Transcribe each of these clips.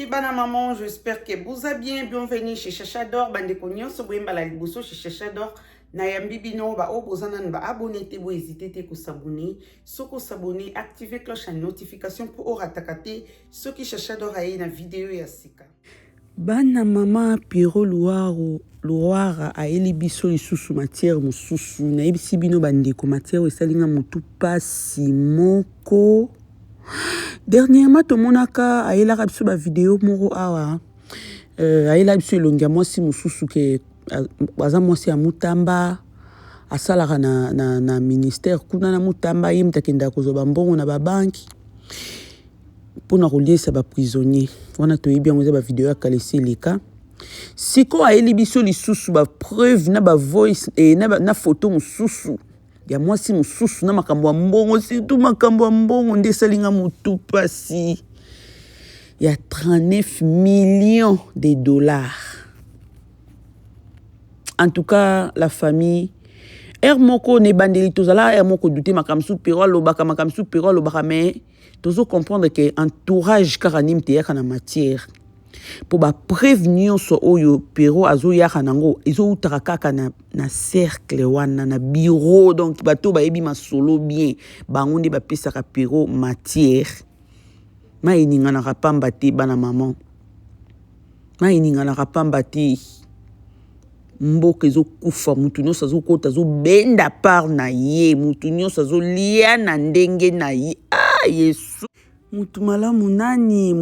Bana maman, j'espère que vous allez bien. Bienvenue chez Chacha d'Or. Bande konyo so boyemba la liboso chez Chacha d'Or. Na yambi bino ba obozana ba abonner te bo hésiter te ko s'abonner. Soko s'abonner, activer cloche à notification pour oratakate ceux qui Chacha d'Or aye na vidéo ya sika. Bana mama Piro Loara a eli biso lisusu matière mususu na ebisi bino bande ko matière esalinga mutu pasi moko. Dernièrement, tout le monde a eu la rapide sur vidéo moro awa. A eu la rapide sur longia moi si mususu ke baza moi si amutamba asala na ministère kuna na mutamba yimta kenda kozoba mbongo na ba banki pour na relier ça ba prisonnier. On a tout bien moi ba vidéo a laissé les cas. Siko a eu biso lisusu ba preuve na ba voice et na photo mususu. Ya moi si mususu na makambo ya mbongo surtout makambo ya mbongo nde salinga mutu pasi ya 39 millions de dollars. En tout cas la famille moko ne bandeli tozala moko douter makamsu pero lobaka makamsu pero lobaka mais tozo comprendre que entourage karanim te ya na matière pour ba prévenir so oyo pero azo ya kanango izo utaraka na cercle wana na bureau donc bato ba yebi masolo bien bango nde ba pesa ka pero matière ma ininga na rapamba te bana maman ma ininga na rapamba te mboka ezo kufa mutu nyonso azo kota azo benda par na ye mutu nyonso azo lia na ndenge na ye yesu mutu malamu nani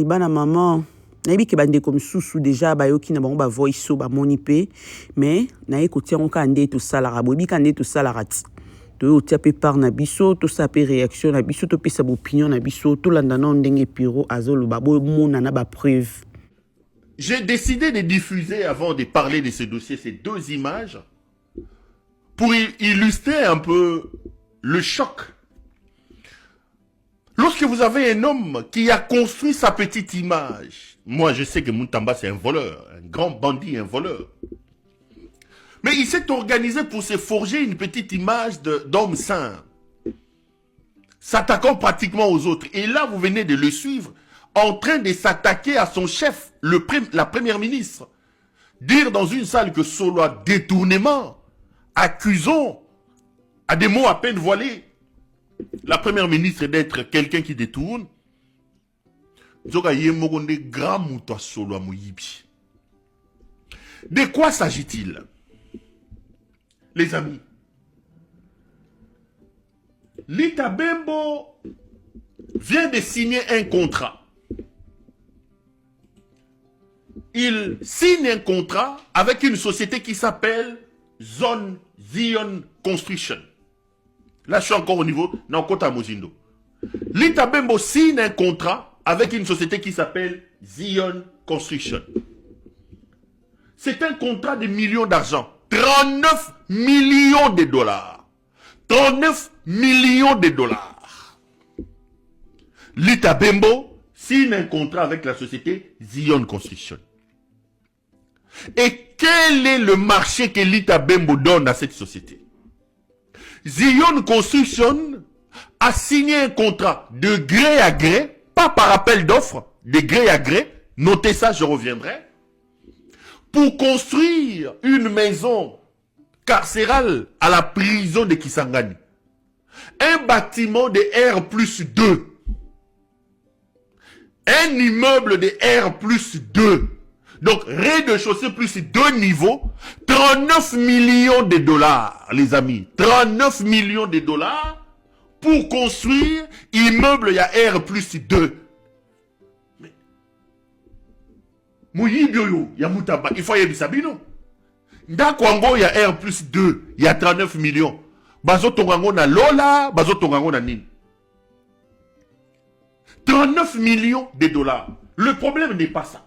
bana maman nayebi ke bande comme susu déjà bayoki na bango ba voice so ba moni pe mais naye ko tia onka nde to salara bobi ka nde to salara ti to tia pe par na biso to sa pe réaction na biso to pe sa opinion na biso to landa na ndenge Piro azolo ba bo mona na ba preuve. J'ai décidé de diffuser avant de parler de ce dossier ces deux images pour illustrer un peu le choc. Lorsque vous avez un homme qui a construit sa petite image, moi je sais que Muntamba c'est un voleur, un grand bandit, un voleur. Mais il s'est organisé pour se forger une petite image d'homme saint, s'attaquant pratiquement aux autres. Et là vous venez de le suivre en train de s'attaquer à son chef, la première ministre. Dire dans une salle que soit détournement, accusons à des mots à peine voilés la première ministre d'être quelqu'un qui détourne. De quoi s'agit-il, les amis? Lita Bembo vient de signer un contrat. Il signe un contrat avec une société qui s'appelle Zion Construction. Là, je suis encore au niveau Nankota Mozindo. Lita Bembo signe un contrat avec une société qui s'appelle Zion Construction. C'est un contrat de millions d'argent. 39 millions de dollars. 39 millions de dollars. Lita Bembo signe un contrat avec la société Zion Construction. Et quel est le marché que Lita Bembo donne à cette société? Zion Construction a signé un contrat de gré à gré, pas par appel d'offres, de gré à gré, notez ça, je reviendrai, pour construire une maison carcérale à la prison de Kisangani. Un bâtiment de R+2. Un immeuble de R+2. Donc, rez-de-chaussée plus 2 niveaux, 39 millions de dollars, les amis. 39 millions de dollars pour construire immeuble, il y a R+2. Mais, Mouyibioyo, il y a Moutaba, il faut y avoir Sabino. Ndakwango, il y a R+2, il y a 39 millions. Bazo Tongango na Lola, Bazo Tongango na Nin. 39 millions de dollars. Le problème n'est pas ça.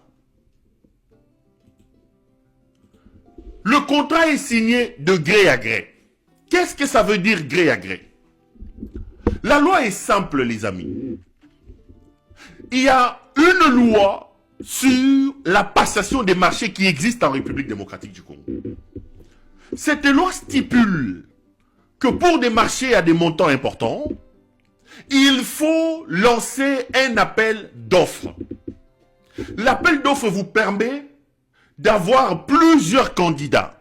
Le contrat est signé de gré à gré. Qu'est-ce que ça veut dire gré à gré? La loi est simple, les amis. Il y a une loi sur la passation des marchés qui existe en République démocratique du Congo. Cette loi stipule que pour des marchés à des montants importants, il faut lancer un appel d'offres. L'appel d'offres vous permet d'avoir plusieurs candidats.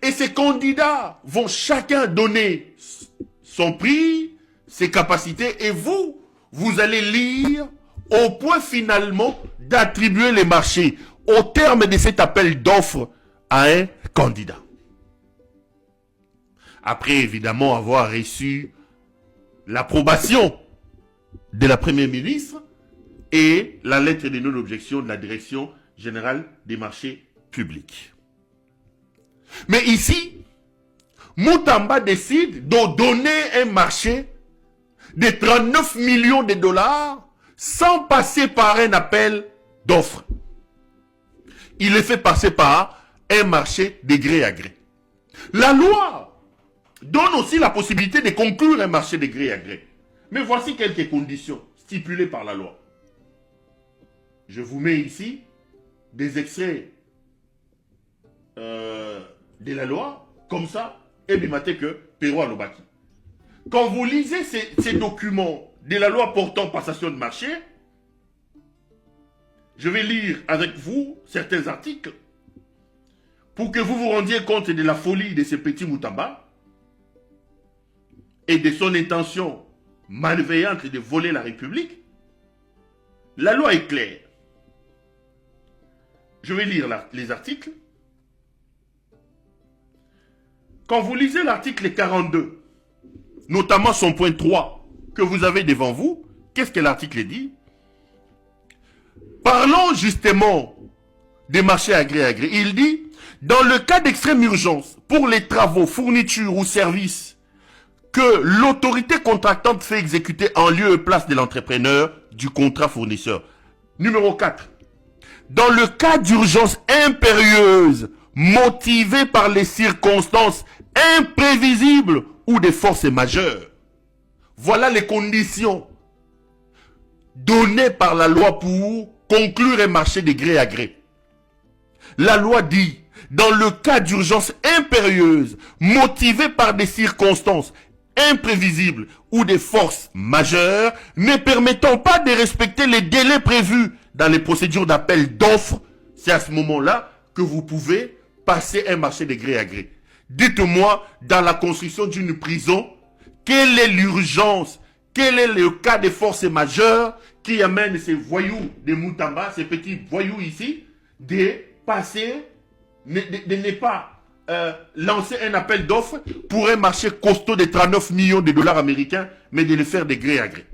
Et ces candidats vont chacun donner son prix, ses capacités, et vous allez lire au point finalement d'attribuer les marchés au terme de cet appel d'offres à un candidat. Après évidemment avoir reçu l'approbation de la Première ministre et la lettre de non-objection de la Direction générale des marchés publics. Mais ici, Moutamba décide de donner un marché de 39 millions de dollars sans passer par un appel d'offres. Il le fait passer par un marché de gré à gré. La loi donne aussi la possibilité de conclure un marché de gré à gré. Mais voici quelques conditions stipulées par la loi. Je vous mets ici des extraits de la loi, comme ça, et bimaté que Pero Alobaki. Quand vous lisez ces documents de la loi portant passation de marché, je vais lire avec vous certains articles pour que vous vous rendiez compte de la folie de ce petit Moutamba et de son intention malveillante de voler la République. La loi est claire. Je vais lire les articles. Quand vous lisez l'article 42, notamment son point 3 que vous avez devant vous, qu'est-ce que l'article dit? Parlons justement des marchés à gré. Il dit, dans le cas d'extrême urgence, pour les travaux, fournitures ou services que l'autorité contractante fait exécuter en lieu et place de l'entrepreneur du contrat fournisseur. Numéro 4. Dans le cas d'urgence impérieuse, motivée par les circonstances imprévisibles ou des forces majeures. Voilà les conditions données par la loi pour conclure un marché de gré à gré. La loi dit, dans le cas d'urgence impérieuse, motivée par des circonstances imprévisibles ou des forces majeures, ne permettant pas de respecter les délais prévus dans les procédures d'appel d'offres, c'est à ce moment-là que vous pouvez passer un marché de gré à gré. Dites-moi, dans la construction d'une prison, quelle est l'urgence, quel est le cas des forces majeures qui amènent ces voyous de Moutamba, ces petits voyous ici, de passer, de ne pas lancer un appel d'offres pour un marché costaud de 39 millions de dollars américains, mais de le faire de gré à gré.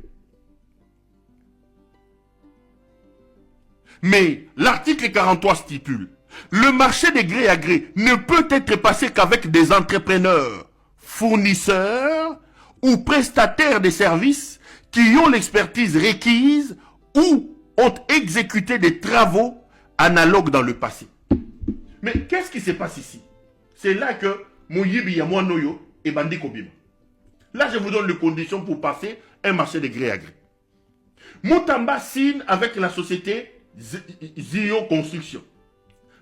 Mais l'article 43 stipule, le marché de gré à gré ne peut être passé qu'avec des entrepreneurs, fournisseurs ou prestataires de services qui ont l'expertise requise ou ont exécuté des travaux analogues dans le passé. Mais qu'est-ce qui se passe ici? C'est là que Moyibi Yamouanoyo et Bandi Kobima. Là, je vous donne les conditions pour passer un marché de gré à gré. Moutamba signe avec la société Zion Construction.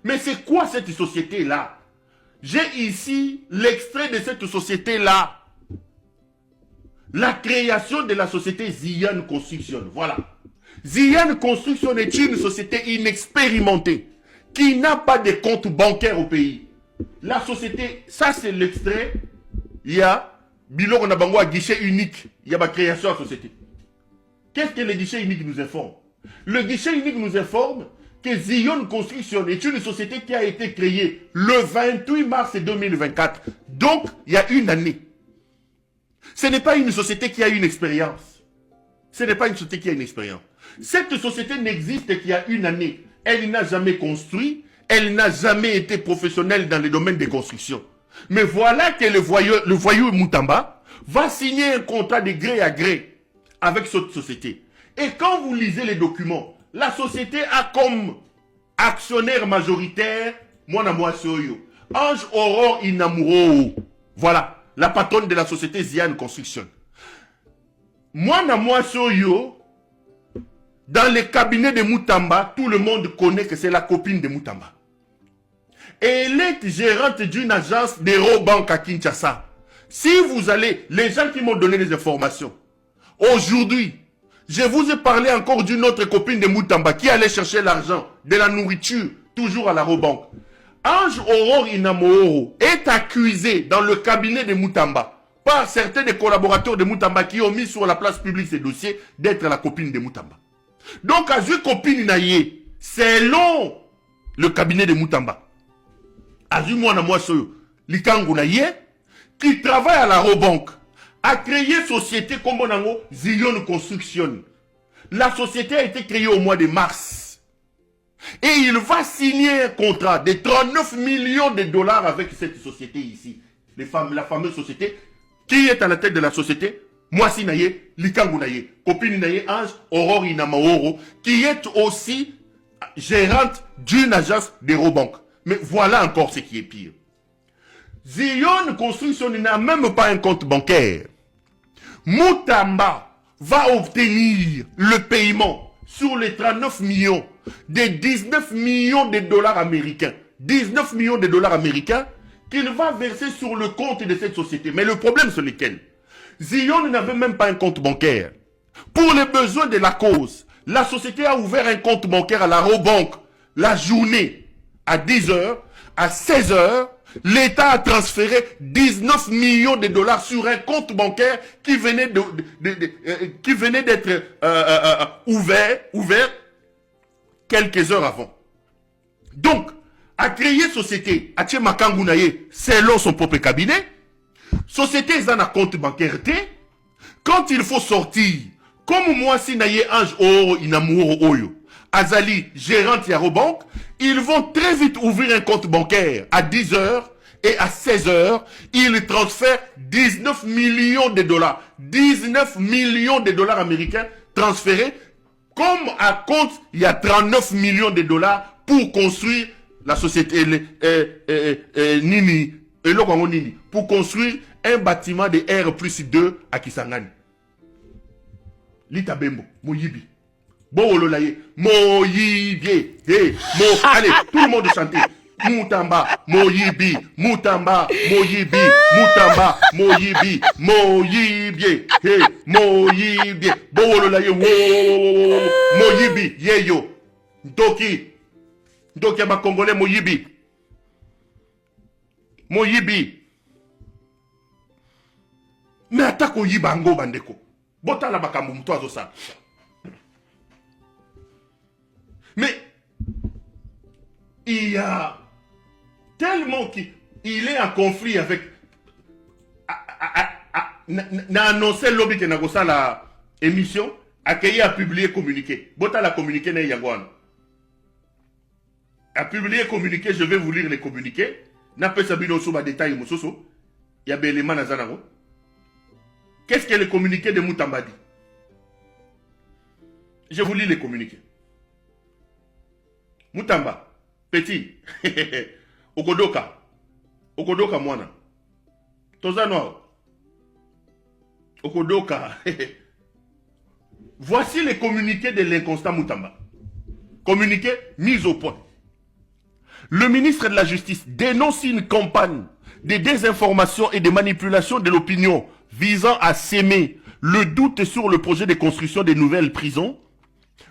Mais c'est quoi cette société-là? J'ai ici l'extrait de cette société-là. La création de la société Zion Construction. Voilà. Zion Construction est une société inexpérimentée qui n'a pas de compte bancaire au pays. La société, ça c'est l'extrait. Il y a Bilor Nabango à guichet unique. Il y a ma création de la société. Qu'est-ce que le guichet unique nous informe? Le guichet unique nous informe que Zion Construction est une société qui a été créée le 28 mars 2024. Donc, il y a une année. Ce n'est pas une société qui a une expérience. Ce n'est pas une société qui a une expérience. Cette société n'existe qu'il y a une année. Elle n'a jamais construit. Elle n'a jamais été professionnelle dans le domaine des constructions. Mais voilà que le voyou Moutamba va signer un contrat de gré à gré avec cette société. Et quand vous lisez les documents, la société a comme actionnaire majoritaire Mwana Soyo, Ange Aurore Inamuro. Voilà, la patronne de la société Zion Construction. Mwana Soyo, dans les cabinets de Moutamba, tout le monde connaît que c'est la copine de Moutamba. Elle est gérante d'une agence d'Eurobank à Kinshasa. Si vous allez, les gens qui m'ont donné des informations, aujourd'hui, je vous ai parlé encore d'une autre copine de Moutamba qui allait chercher l'argent, de la nourriture, toujours à l'Eurobank. Ange Aurore Inamooro est accusée dans le cabinet de Moutamba par certains des collaborateurs de Moutamba qui ont mis sur la place publique ces dossiers d'être la copine de Moutamba. Donc, à une copine naïe, selon le cabinet de Moutamba, à une mois likangu naïe, qui travaille à la Robank, a créé une société comme on Zion Construction. La société a été créée au mois de mars. Et il va signer un contrat de 39 millions de dollars avec cette société ici. La fameuse société. Qui est à la tête de la société? Mwasi Naye, Likangu Naye, copine Naye, Ange Aurore Inamaoro, qui est aussi gérante d'une agence d'Eurobank. Mais voilà encore ce qui est pire. Zion Construction n'a même pas un compte bancaire. Moutamba va obtenir le paiement sur les 39 millions de 19 millions de dollars américains. 19 millions de dollars américains qu'il va verser sur le compte de cette société. Mais le problème, c'est lequel? Zion n'avait même pas un compte bancaire. Pour les besoins de la cause, la société a ouvert un compte bancaire à la Robank la journée à 10h, à 16h. L'État a transféré 19 millions de dollars sur un compte bancaire qui venait d'être ouvert quelques heures avant. Donc, a créé société, a Makangunaye, selon son propre cabinet, société est un compte bancaire. Quand il faut sortir, comme moi, si naye Ange Oro Inamouro Oyo, Azali, gérante Yarobank, ils vont très vite ouvrir un compte bancaire à 10h et à 16h, ils transfèrent 19 millions de dollars. 19 millions de dollars américains transférés. Comme à compte, il y a 39 millions de dollars pour construire la société Nini, pour construire un bâtiment de R+2 à Kisangani. Lita Bembo, Moyibi. Bololaye, Moyibi. Hey, allez, tout le monde chante. Moutamba, Moyibi, Moutamba, Moyibi, Moutamba, Moyibi, Moyibi. Hey, Moyibi. Bololaye, Moyibi, Yeyo. Ntoki ma Congolais, Moyibi. Moyibi. Mais attaque au Yibango Bandeko. Bota la bakambu mtoazo ça. Mais il y a tellement qu'il est en conflit avec n'a annoncé lobby que n'a gossa la émission accueilli à publier communiqué. Bota la communiqué n'a yangwan. A publié communiqué, je vais vous lire les communiqués. N'a pas sabino sous ma détail mososo. Il y a Belema Nazanaro. Qu'est-ce que le communiqué de Moutamba dit? Je vous lis les communiqués. Moutamba, petit, Okodoka mwana, Tozano, Okodoka. Voici les communiqués de l'inconstant Moutamba. Communiqué mis au point. Le ministre de la Justice dénonce une campagne de désinformation et de manipulation de l'opinion visant à s'aimer le doute sur le projet de construction de nouvelles prisons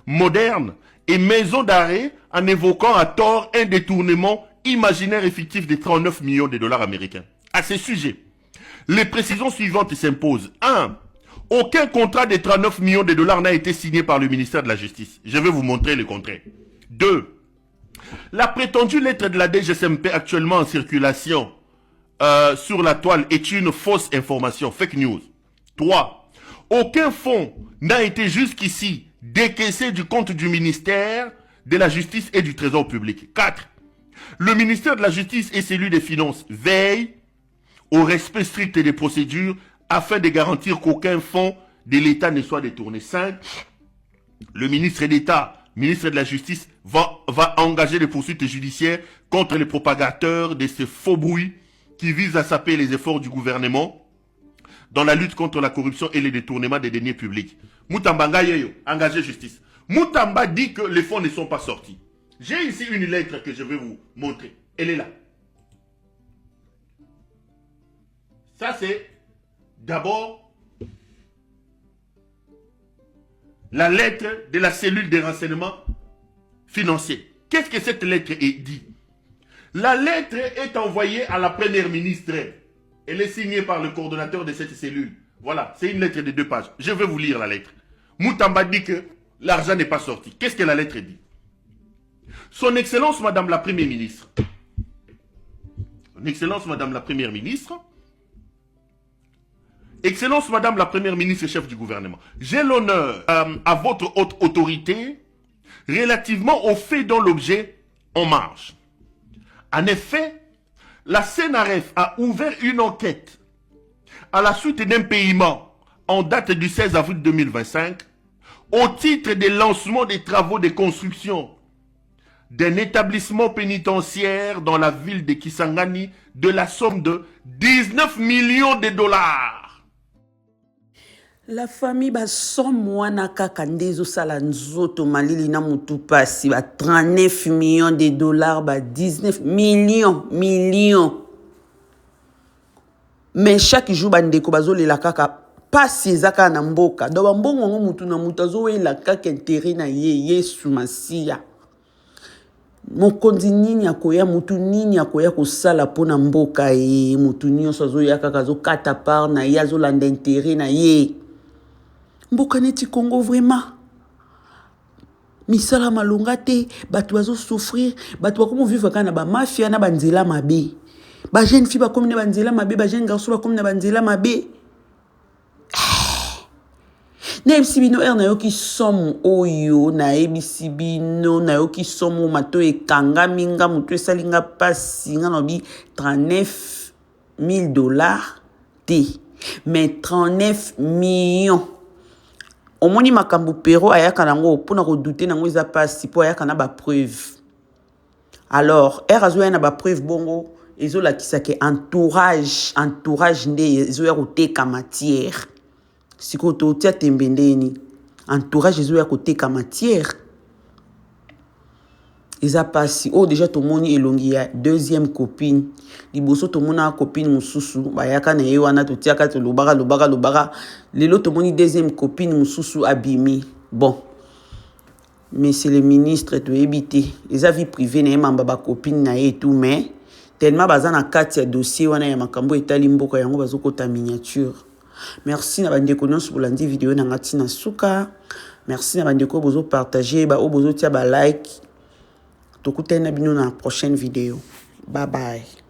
modernes et maisons d'arrêt en évoquant à tort un détournement imaginaire et fictif de 39 millions de dollars américains. À ce sujet, les précisions suivantes s'imposent. 1. Aucun contrat de 39 millions de dollars n'a été signé par le ministère de la Justice. Je vais vous montrer le contraire. 2. La prétendue lettre de la DGSMP actuellement en circulation sur la toile est une fausse information, fake news. 3. Aucun fonds n'a été jusqu'ici décaissé du compte du ministère de la Justice et du Trésor public. 4. Le ministère de la Justice et celui des Finances veillent au respect strict des procédures afin de garantir qu'aucun fonds de l'État ne soit détourné. 5. Le ministre d'État, ministre de la Justice, va engager des poursuites judiciaires contre les propagateurs de ces faux bruits qui visent à saper les efforts du gouvernement dans la lutte contre la corruption et le détournement des deniers publics. Moutamba Ngayeyo, engagé justice. Moutamba dit que les fonds ne sont pas sortis. J'ai ici une lettre que je vais vous montrer. Elle est là. Ça, c'est d'abord la lettre de la cellule des renseignements financiers. Qu'est-ce que cette lettre dit? La lettre est envoyée à la première ministre. Elle est signée par le coordonnateur de cette cellule. Voilà, c'est une lettre de 2 pages. Je vais vous lire la lettre. Moutamba dit que l'argent n'est pas sorti. Qu'est-ce que la lettre dit? Son Excellence, Madame la Première ministre. Son Excellence, Madame la Première ministre. Excellence, Madame la Première ministre et chef du gouvernement. J'ai l'honneur à votre haute autorité relativement aux faits dont l'objet en marge. En effet, la CNRF a ouvert une enquête à la suite d'un paiement en date du 16 avril 2025 au titre des lancements des travaux de construction d'un établissement pénitentiaire dans la ville de Kisangani de la somme de 19 millions de dollars. La famille ba somwana kaka ndezo sala nzoto malili na mutu pasi ba 39 millions de dollars ba 19 millions. Mais chaque jour bandeko bazolela kaka pasi ezaka na mboka. Do ba mbongo ngo mutu na mutu azoela kaka intérêt na Yesu Masiya. Mokonzi nini akoya mutu nini akoya kosala pona mboka e mutu nyonso azoya kaka azokata part na ye azolanda intérêt na ye. Mboka neti Congo vraiment. Misala malonga te, batu bazo souffrir, batu bakomo vivre kana ba mafia na banzela mabe. Ba jeune fille bakomi na banzela mabe, ba jeune garçon bakomi na banzela mabe. Na ebisibino na yoki somu oyo, na ebisibino na yoki somu mato ekanga minga mutu esalinga pasi nga no bi 39 000 dollars te. Mais 39 millions. Omoni makambu pero ayaka nango pona ko douter nango eza pasi po ayaka na ba preuve. Alors, erazo na ba preuve bongo ezola kisake entourage nde ezoya koteka matière. Siko to tia tembendeni. Entourage ezoya koteka matière. Eza pasi oh déjà to moni elongi ya deuxième copine. Liboso to mona copine mususu bayaka na ye wana to tiaka to lobaka. Lelo to moni deuxième copine mususu abimi. Bon. Mais c'est le ministre to ebité. Eza vie privée na mamba ba copine na ye tout mais tellement bazana kati ya dossier wana ya makambo etali mboka yango bazokota miniature. Merci na bandeko nyonso bolandi vidéo na ngati na suka. Merci na bandeko bozo partager ba bozo tia ba like. Tokutana bino na prochaine vidéo. Bye bye.